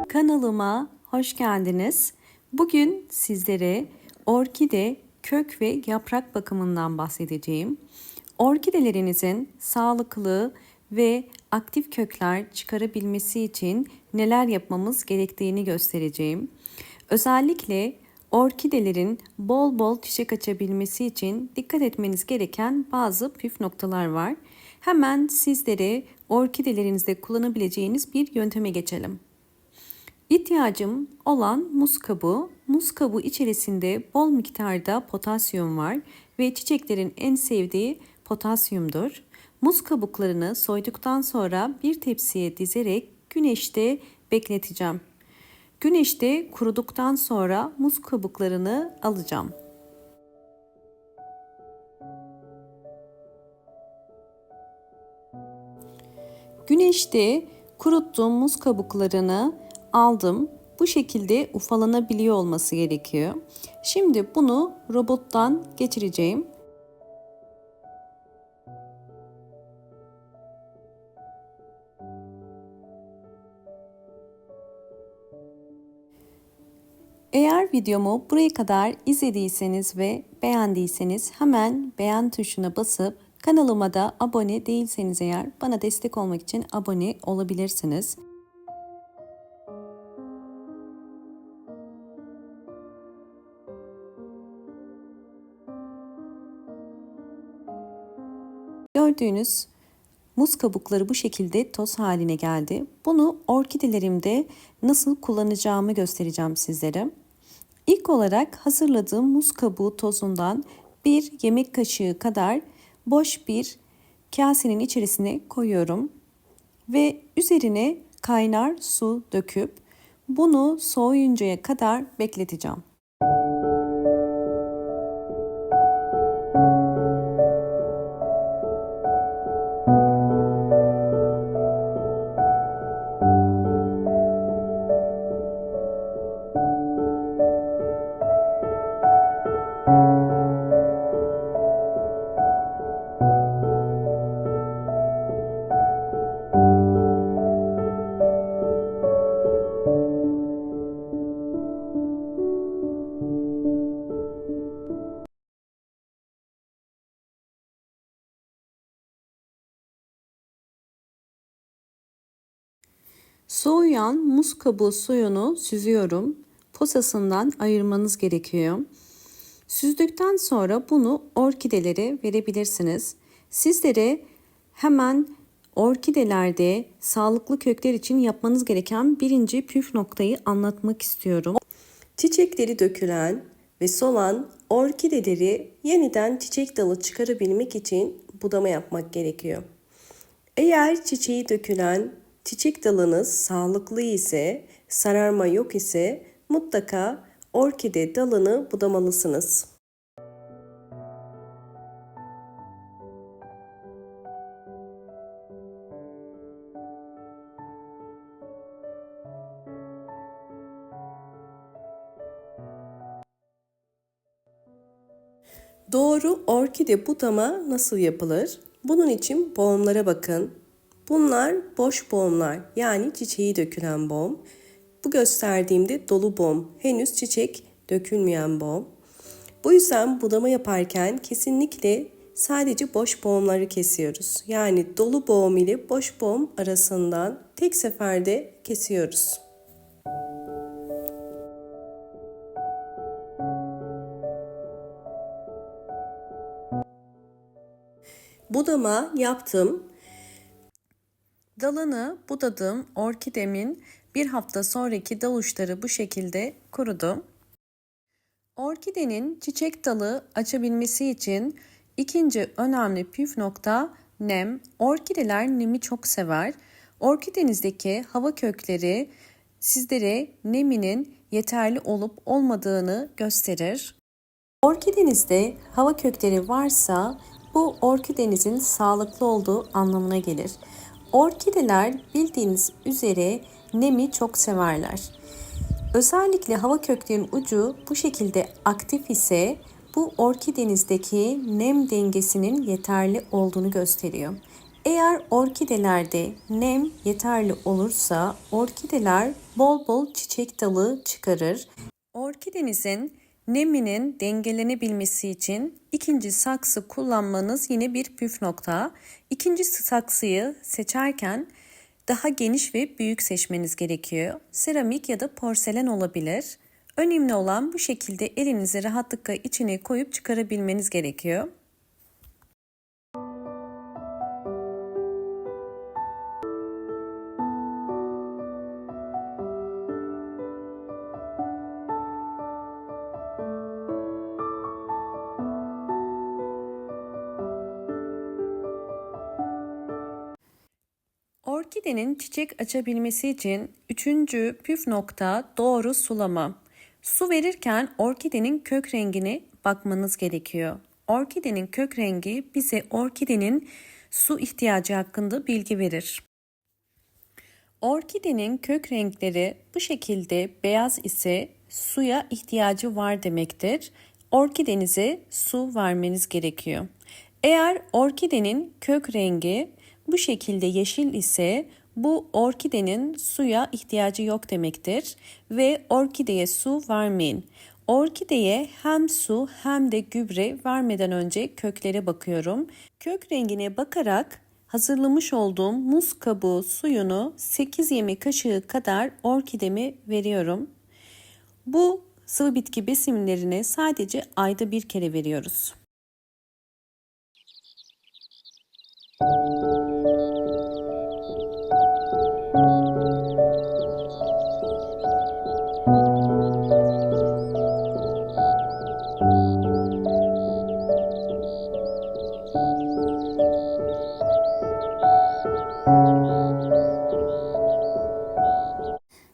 Kanalıma hoş geldiniz. Bugün sizlere orkide kök ve yaprak bakımından bahsedeceğim. Orkidelerinizin sağlıklı ve aktif kökler çıkarabilmesi için neler yapmamız gerektiğini göstereceğim. Özellikle orkidelerin bol bol çiçek açabilmesi için dikkat etmeniz gereken bazı püf noktalar var. Hemen sizlere orkidelerinizde kullanabileceğiniz bir yönteme geçelim. İhtiyacım olan muz kabuğu. Muz kabuğu içerisinde bol miktarda potasyum var ve çiçeklerin en sevdiği potasyumdur. Muz kabuklarını soyduktan sonra bir tepsiye dizerek güneşte bekleteceğim. Güneşte kuruduktan sonra muz kabuklarını alacağım. Güneşte kuruttuğum muz kabuklarını aldım. Bu şekilde ufalanabiliyor olması gerekiyor. Şimdi bunu robottan geçireceğim. Eğer videomu buraya kadar izlediyseniz ve beğendiyseniz hemen beğen tuşuna basıp kanalıma da abone değilseniz eğer bana destek olmak için abone olabilirsiniz. Gördüğünüz muz kabukları bu şekilde toz haline geldi. Bunu orkidelerimde nasıl kullanacağımı göstereceğim sizlere. İlk olarak hazırladığım muz kabuğu tozundan bir yemek kaşığı kadar boş bir kasenin içerisine koyuyorum. Ve üzerine kaynar su döküp bunu soğuyuncaya kadar bekleteceğim. Soğuyan muz kabuğu suyunu süzüyorum. Posasından ayırmanız gerekiyor. Süzdükten sonra bunu orkidelere verebilirsiniz. Sizlere hemen orkidelerde sağlıklı kökler için yapmanız gereken birinci püf noktayı anlatmak istiyorum. Çiçekleri dökülen ve solan orkideleri yeniden çiçek dalı çıkarabilmek için budama yapmak gerekiyor. Eğer çiçeği dökülen çiçek dalınız sağlıklı ise, sararma yok ise mutlaka orkide dalını budamalısınız. Doğru orkide budama nasıl yapılır? Bunun için boğumlara bakın. Bunlar boş boğumlar, yani çiçeği dökülen boğum. Bu gösterdiğimde dolu boğum, henüz çiçek dökülmeyen boğum. Bu yüzden budama yaparken kesinlikle sadece boş boğumları kesiyoruz. Yani dolu boğum ile boş boğum arasından tek seferde kesiyoruz. Budama yaptım. Dalını budadım. Orkidemin bir hafta sonraki dal uçları bu şekilde kurudu. Orkidenin çiçek dalı açabilmesi için ikinci önemli püf nokta nem. Orkideler nemi çok sever. Orkidenizdeki hava kökleri sizlere neminin yeterli olup olmadığını gösterir. Orkidenizde hava kökleri varsa bu orkidenizin sağlıklı olduğu anlamına gelir. Orkideler bildiğiniz üzere nemi çok severler. Özellikle hava köklerinin ucu bu şekilde aktif ise bu orkidenizdeki nem dengesinin yeterli olduğunu gösteriyor. Eğer orkidelerde nem yeterli olursa orkideler bol bol çiçek dalı çıkarır. Orkidenizin neminin dengelenebilmesi için ikinci saksı kullanmanız yine bir püf nokta. İkinci saksıyı seçerken daha geniş ve büyük seçmeniz gerekiyor. Seramik ya da porselen olabilir. Önemli olan bu şekilde elinizi rahatlıkla içine koyup çıkarabilmeniz gerekiyor. Orkidenin çiçek açabilmesi için üçüncü püf nokta doğru sulama. Su verirken orkidenin kök rengine bakmanız gerekiyor. Orkidenin kök rengi bize orkidenin su ihtiyacı hakkında bilgi verir. Orkidenin kök renkleri bu şekilde beyaz ise suya ihtiyacı var demektir. Orkidenize su vermeniz gerekiyor. Eğer orkidenin kök rengi bu şekilde yeşil ise bu orkidenin suya ihtiyacı yok demektir ve orkideye su vermeyin. Orkideye hem su hem de gübre vermeden önce köklere bakıyorum. Kök rengine bakarak hazırlamış olduğum muz kabuğu suyunu 8 yemek kaşığı kadar orkideme veriyorum. Bu sıvı bitki besinlerini sadece ayda bir kere veriyoruz.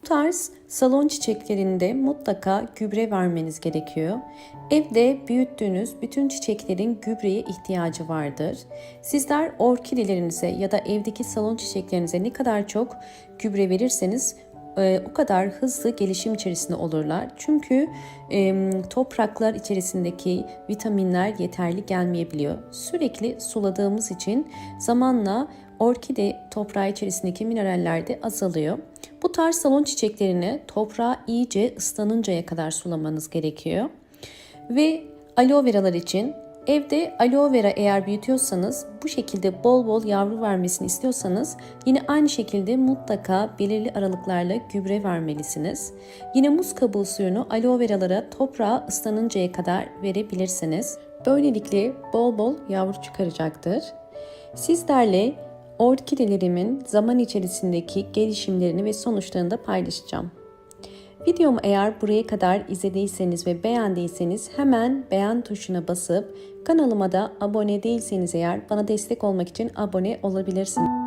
Bu tarz salon çiçeklerinde mutlaka gübre vermeniz gerekiyor. Evde büyüttüğünüz bütün çiçeklerin gübreye ihtiyacı vardır. Sizler orkidelerinize ya da evdeki salon çiçeklerinize ne kadar çok gübre verirseniz o kadar hızlı gelişim içerisinde olurlar. Çünkü topraklar içerisindeki vitaminler yeterli gelmeyebiliyor. Sürekli suladığımız için zamanla orkide toprağı içerisindeki mineraller de azalıyor. Bu tarz salon çiçeklerini toprağa iyice ıslanıncaya kadar sulamanız gerekiyor. Ve aloe veralar için evde aloe vera eğer büyütüyorsanız bu şekilde bol bol yavru vermesini istiyorsanız yine aynı şekilde mutlaka belirli aralıklarla gübre vermelisiniz. Yine muz kabuğu suyunu aloe veralara toprağa ıslanıncaya kadar verebilirsiniz. Böylelikle bol bol yavru çıkaracaktır. Sizlerle orkidelerimin zaman içerisindeki gelişimlerini ve sonuçlarını da paylaşacağım. Videomu eğer buraya kadar izlediyseniz ve beğendiyseniz hemen beğen tuşuna basıp kanalıma da abone değilseniz eğer bana destek olmak için abone olabilirsiniz.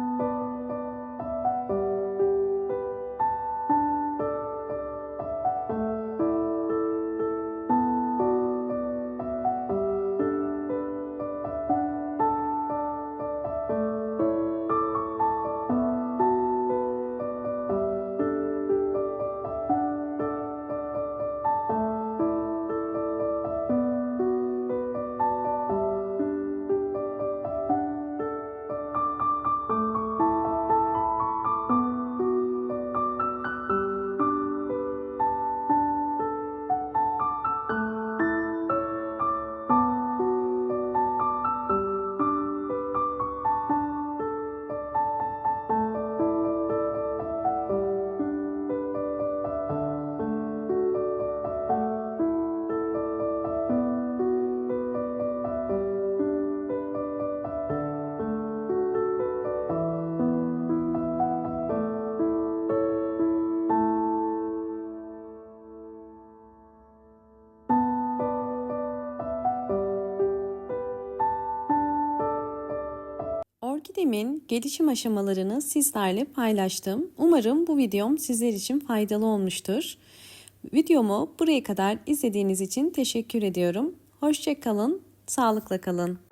Orkidemin gelişim aşamalarını sizlerle paylaştım. Umarım bu videom sizler için faydalı olmuştur. Videomu buraya kadar izlediğiniz için teşekkür ediyorum. Hoşça kalın, sağlıkla kalın.